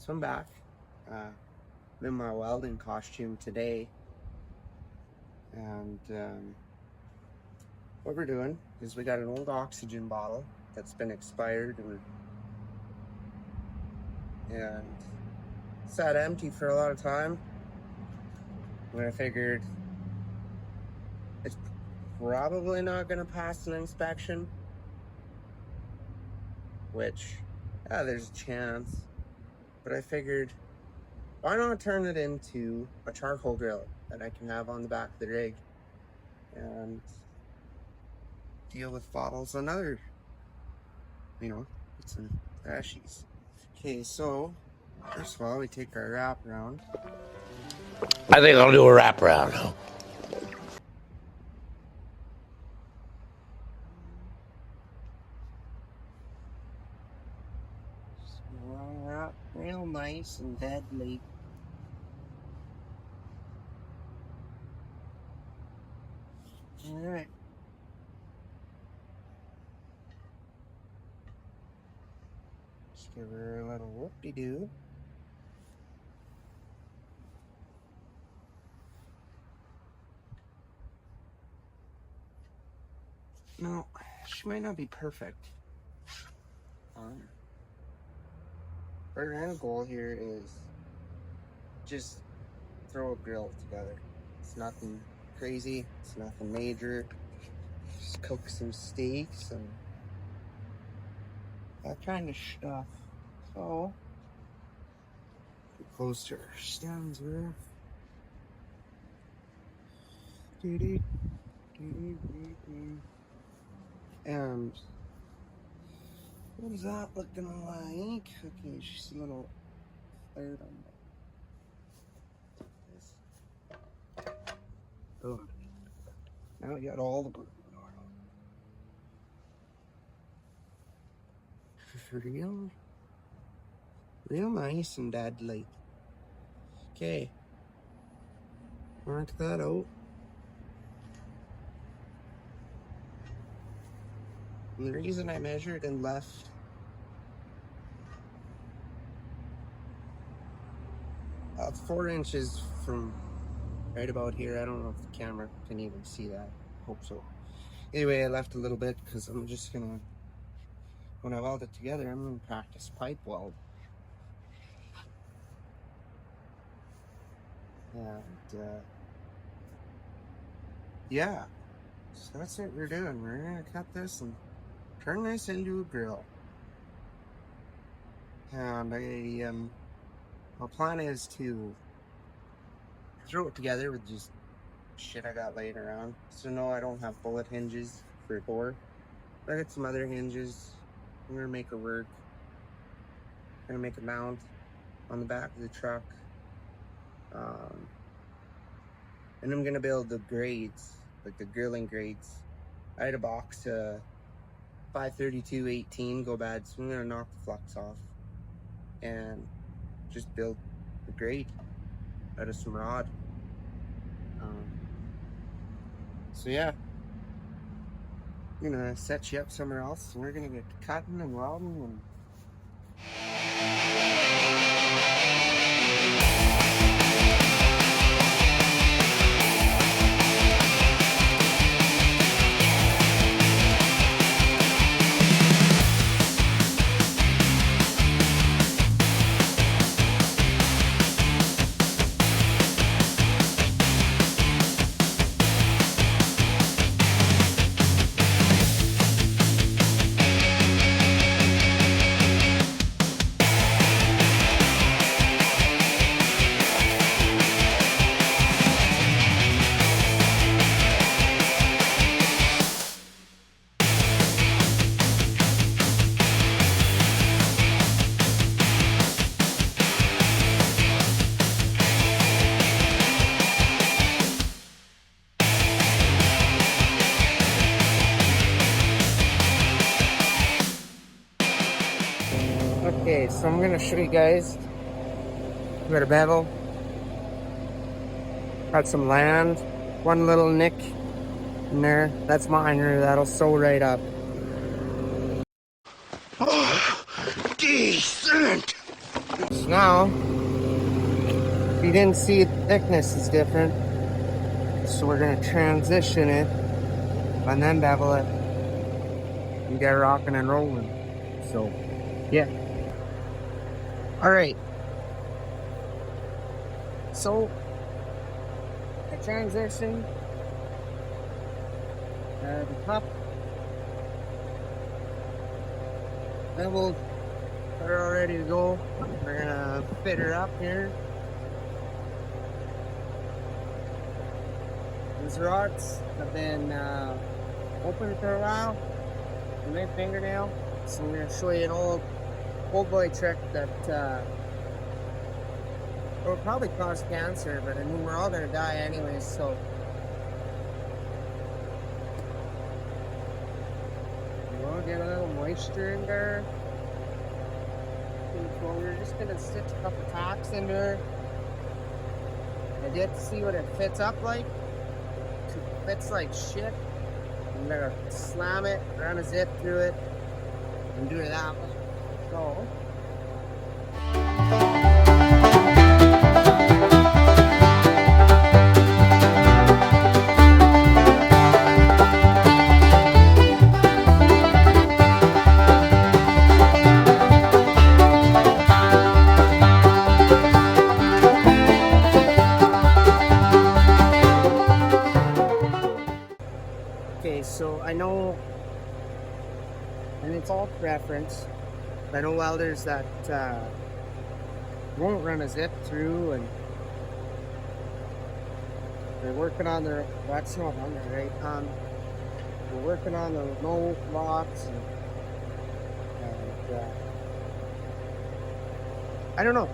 So I'm back. I'm in my welding costume today. And what we're doing is we got an old oxygen bottle that's been expired and sat empty for a lot of time. And I figured it's probably not going to pass an inspection, which, yeah, there's a chance. But I figured, why not turn it into a charcoal grill that I can have on the back of the rig and deal with bottles and other, bits and ashes. Okay, so first of all, we take our wrap around. I think I'll do a wraparound. Wrap real nice and deadly. Alright. Just give her a little whoop-de-doo. No, she might not be perfect. Our end goal here is just throw a grill together. It's nothing crazy, it's nothing major. Just cook some steaks and that kind of stuff. So, get close to our stems here. And what is that looking like? Okay, she's a little flared on this. Oh, now we got all the blue. Real nice and deadly. Okay, mark that out. And the reason I measured and left about 4 inches from right about here. I don't know if the camera can even see that. Hope so. Anyway, I left a little bit because I'm just gonna, when I weld it together, I'm gonna practice pipe weld. And yeah, so that's what we're doing. We're gonna cut this and turn this into a grill. And my plan is to throw it together with just shit I got laying around. So no, I don't have bullet hinges for a door. But I got some other hinges. I'm gonna make it work. I'm gonna make a mount on the back of the truck. And I'm gonna build the grades, like the grilling grades. I had a box 532/18 go bad, so I'm gonna knock the flux off and just build the grade out of some rod. So yeah, I'm gonna set you up somewhere else. We're gonna get cutting and welding and okay, so I'm gonna show you guys. We got a bevel. Got some land. One little nick in there. That's minor. That'll sew right up. Oh, decent! So now, if you didn't see, the thickness is different. So we're gonna transition it and then bevel it and get rocking and rolling. So, yeah. All right. So, the transition, the top level, they're all ready to go. We're gonna fit her up here. These rods have been open for a while. My fingernail. So I'm gonna show you an old boy trick that will probably cause cancer, but I mean we're all gonna die anyways, so we'll get a little moisture in there. So we're just gonna stitch a couple tacks into her. I did see what it fits up like. It fits like shit. I'm gonna slam it, run a zip through it, and do it that way. So okay, so I know, and it's all preference. I know welders that won't run a zip through, and they're working on their. That's not on there, right? We're working on the low locks, and I don't know.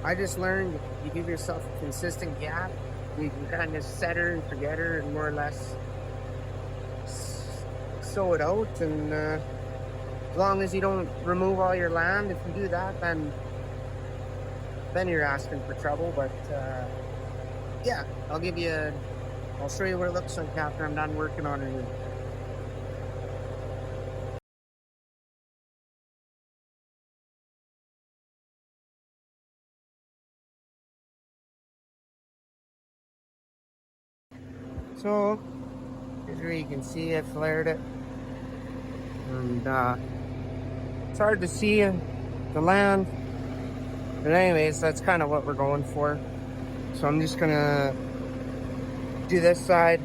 I just learned if you give yourself a consistent gap, you can kind of set her and forget her, and more or less sew it out, and as long as you don't remove all your land, if you do that, then you're asking for trouble. But yeah, I'll show you what it looks like after I'm done working on it. So here's where you can see I flared it, and it's hard to see the land, but anyways, that's kind of what we're going for. So I'm just gonna do this side,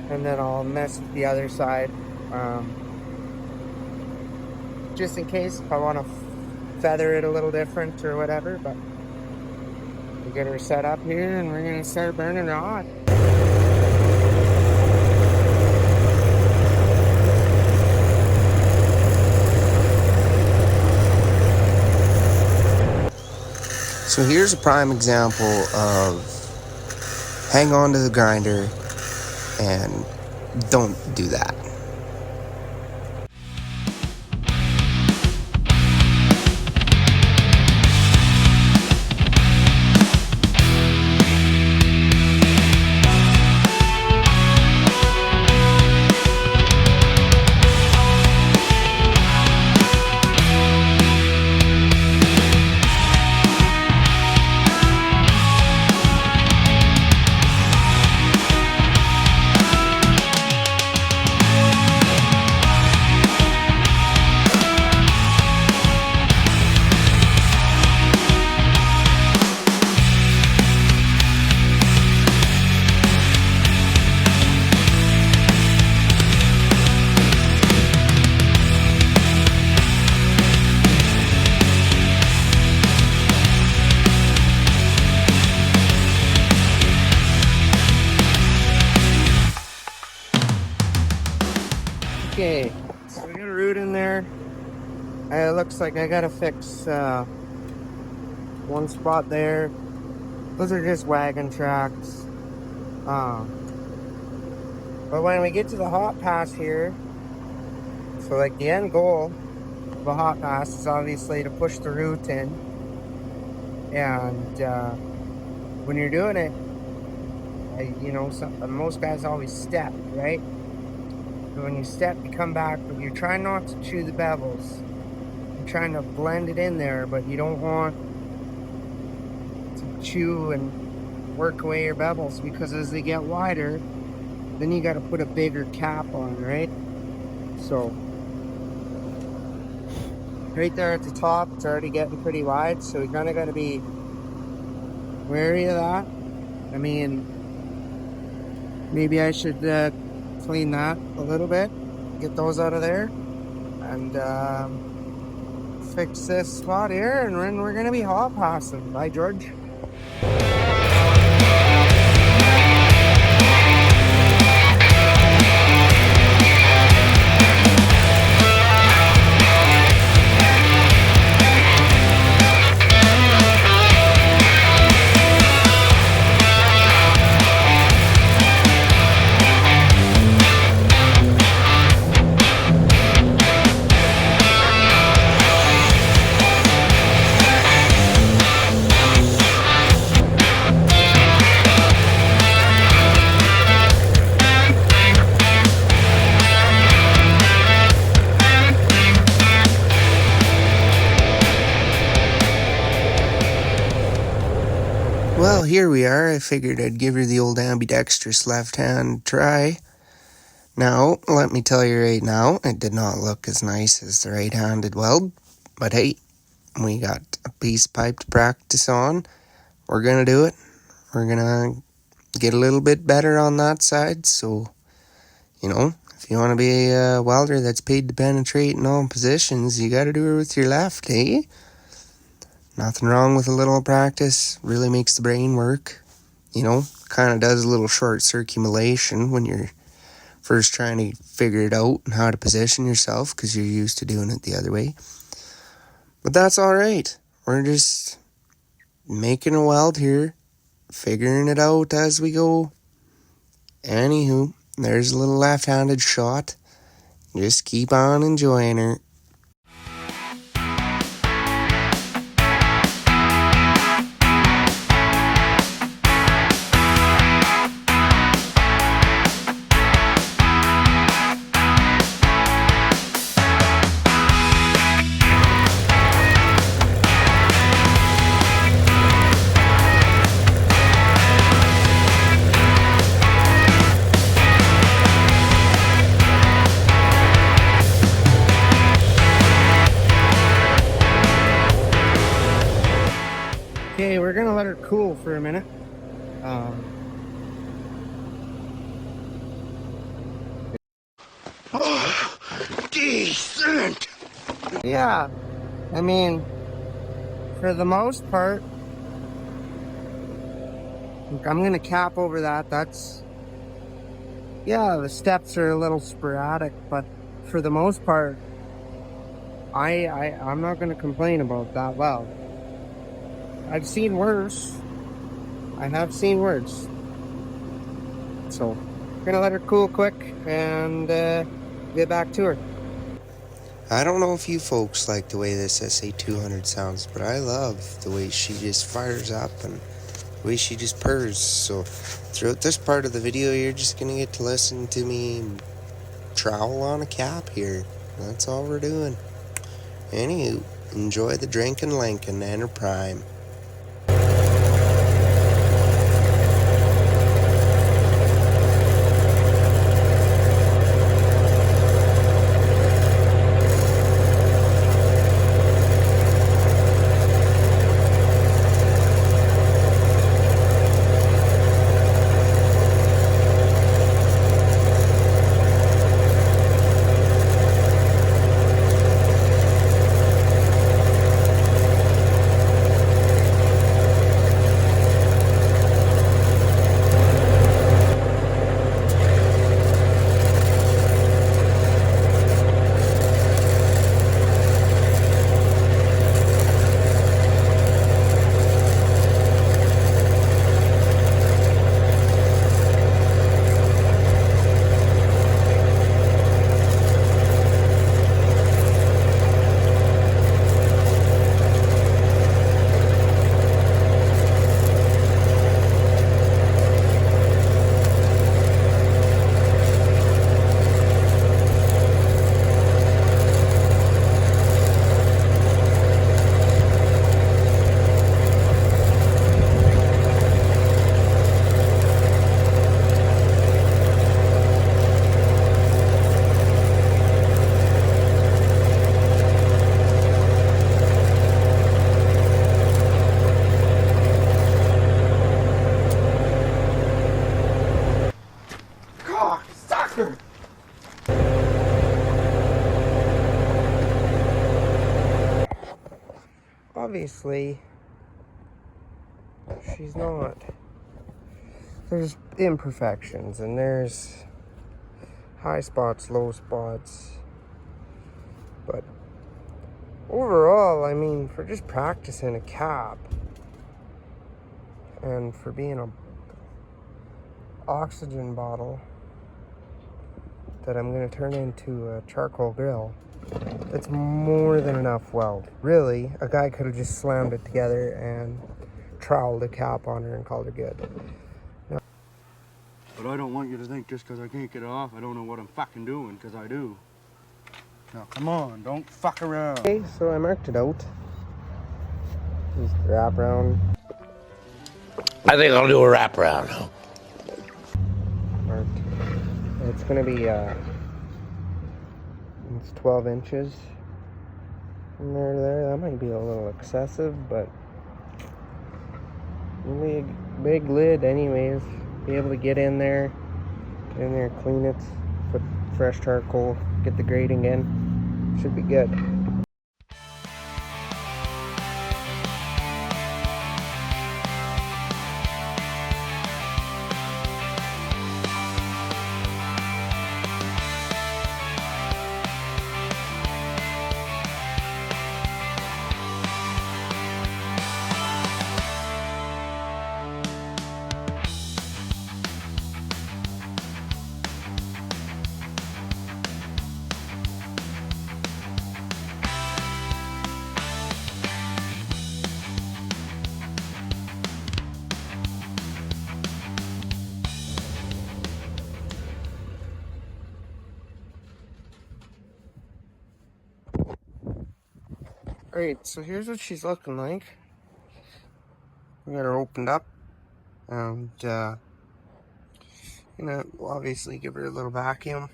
and then I'll mess with the other side, just in case if I want to feather it a little different or whatever. But we'll get her set up here, and we're gonna start burning rod. So here's a prime example of hang on to the grinder and don't do that. Okay, so we got a root in there. It looks like I gotta fix one spot there. Those are just wagon tracks. But when we get to the hot pass here, so like the end goal of a hot pass is obviously to push the root in. And when you're doing it, you know, most guys always step, right? So when you step, you come back, but you're trying not to chew the bevels. trying to blend it in there, but you don't want to chew and work away your bevels, because as they get wider, then you got to put a bigger cap on, right? So right there at the top, it's already getting pretty wide, so you kind of got to be wary of that. I mean, maybe I should clean that a little bit, get those out of there, and fix this spot here, and then we're gonna be hot passing. Bye, George. Well, here we are. I figured I'd give her the old ambidextrous left hand try. Now, let me tell you right now, it did not look as nice as the right-handed weld, but hey, we got a piece of pipe to practice on. We're gonna do it. We're gonna get a little bit better on that side, so, you know, if you want to be a welder that's paid to penetrate in all positions, you gotta do it with your left, eh? Nothing wrong with a little practice. Really makes the brain work. You know, kind of does a little short circumambulation when you're first trying to figure it out and how to position yourself, because you're used to doing it the other way. But that's alright. We're just making a weld here, figuring it out as we go. Anywho, there's a little left-handed shot. Just keep on enjoying her. Okay, we're gonna let her cool for a minute. Decent! Yeah, I mean, for the most part, I'm gonna cap over that. That's, yeah, the steps are a little sporadic, but for the most part, I'm not gonna complain about that weld. I've seen worse. I have seen worse. So, I'm gonna let her cool quick and get back to her. I don't know if you folks like the way this SA200 sounds, but I love the way she just fires up and the way she just purrs. So, throughout this part of the video, you're just gonna get to listen to me trowel on a cap here. That's all we're doing. Anywho, enjoy the drinking Lincoln and her prime. obviously she's not. There's imperfections and there's high spots, low spots. But overall, I mean, for just practicing a cap and for being a oxygen bottle that I'm going to turn into a charcoal grill, that's more than enough weld. Really, a guy could have just slammed it together and troweled a cap on her and called her good. No. But I don't want you to think just because I can't get it off, I don't know what I'm fucking doing, because I do. Now, come on, don't fuck around. Okay, so I marked it out. Just wrap around. I think I'll do a wraparound. Marked. It's gonna be it's 12 inches from there to there. That might be a little excessive, but big lid anyways. Be able to get in there, clean it, put fresh charcoal, get the grating in. Should be good. Alright, so here's what she's looking like. We got her opened up, and gonna obviously give her a little vacuum.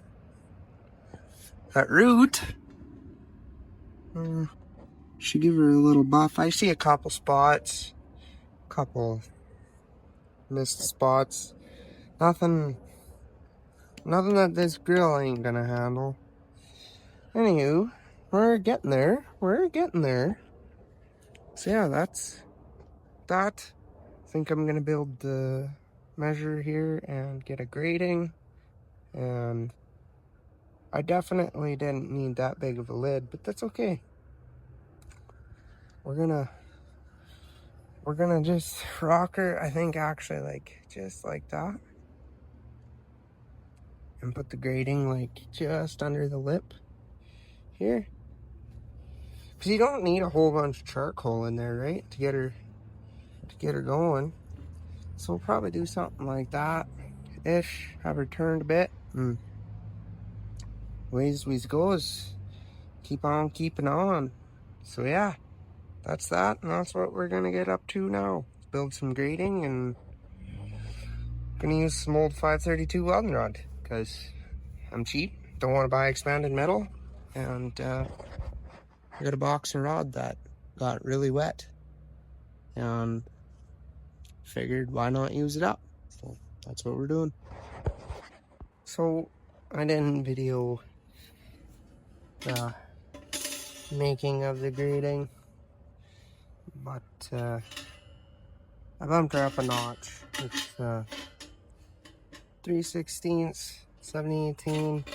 That root, should give her a little buff. I see a couple spots, missed spots. Nothing that this grill ain't gonna handle. Anywho, we're getting there. So yeah, that's that. I think I'm gonna build the measure here and get a grating. And I definitely didn't need that big of a lid, but that's okay. We're gonna just rock her, I think, actually, like just like that, and put the grating like just under the lip here, because you don't need a whole bunch of charcoal in there, right, to get her going. So we'll probably do something like that ish, have her turned a bit, and ways goes, keep on keeping on. So yeah, that's that, and that's what we're gonna get up to now. Build some grating, and gonna use some old 532 welding rod because I'm cheap, don't want to buy expanded metal, and I got a box and rod that got really wet, and figured why not use it up. So that's what we're doing. So I didn't video the making of the grating, but I bumped her up a notch. It's 3/16, 7/18.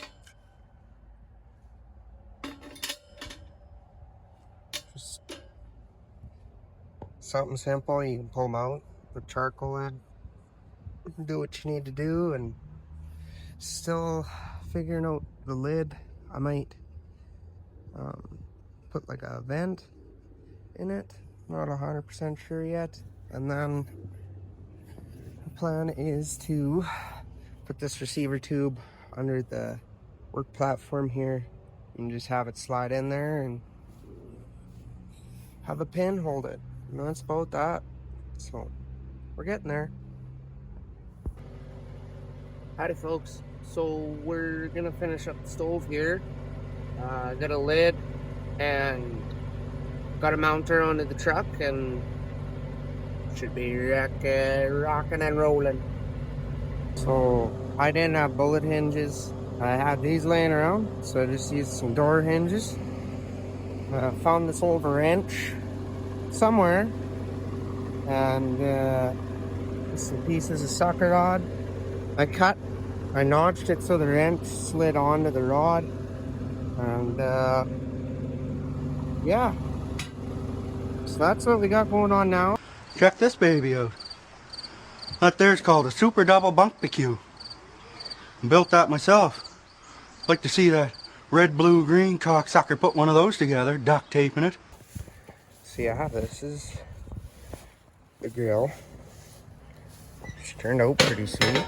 Just something simple. You can pull them out, put charcoal in, do what you need to do, and still figuring out the lid. I might put like a vent in it. Not 100% sure yet. And then the plan is to put this receiver tube under the work platform here and just have it slide in there and have a pin hold it. And that's about that. So we're getting there. Howdy folks. So we're gonna finish up the stove here. Got a lid and got a mounter onto the truck, and should be rocking and rolling. So I didn't have bullet hinges. I had these laying around, so I just used some door hinges. Found this old wrench somewhere. And some pieces of sucker rod. I notched it so the wrench slid onto the rod. And yeah. So that's what we got going on now. Check this baby out. That there's called a super double bunk BQ. Built that myself. Like to see that red, blue, green cocksucker put one of those together, duct taping it. So yeah, this is the grill. It's turned out pretty sweet.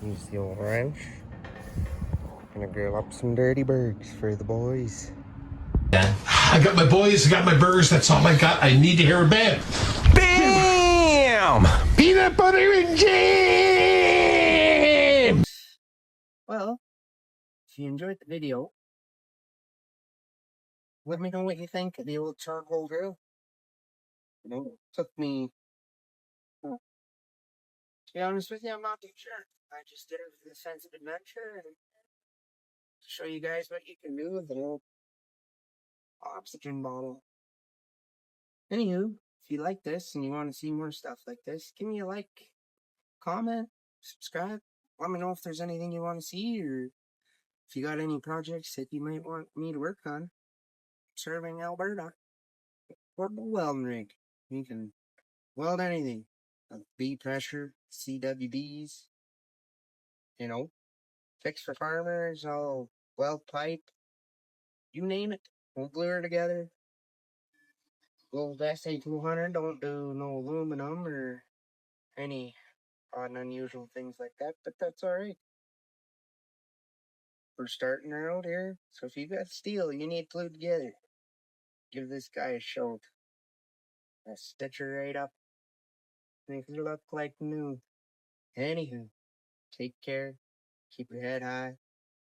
Use the old wrench. Gonna grill up some dirty burgers for the boys. I got my boys, I got my burgers, that's all I got. I need to hear a band. Bam! Peanut butter and jam! Well, if you enjoyed the video, let me know what you think of the old charcoal grill. You know, it took me, to be honest with you, I'm not too sure. I just did it for the sense of adventure and to show you guys what you can do with an old oxygen bottle. Anywho, if you like this and you want to see more stuff like this, give me a like, comment, subscribe. Let me know if there's anything you want to see or if you got any projects that you might want me to work on. Serving Alberta. Portable welding rig. You can weld anything. B pressure, CWBs, you know, fix for farmers, all weld pipe, you name it. We'll glue her together. Old SA200 don't do no aluminum or any odd and unusual things like that, but that's alright. We're starting out here, so if you got steel you need glued together, give this guy a shot. I stitch her right up, make it look like new. Anywho, take care, keep your head high,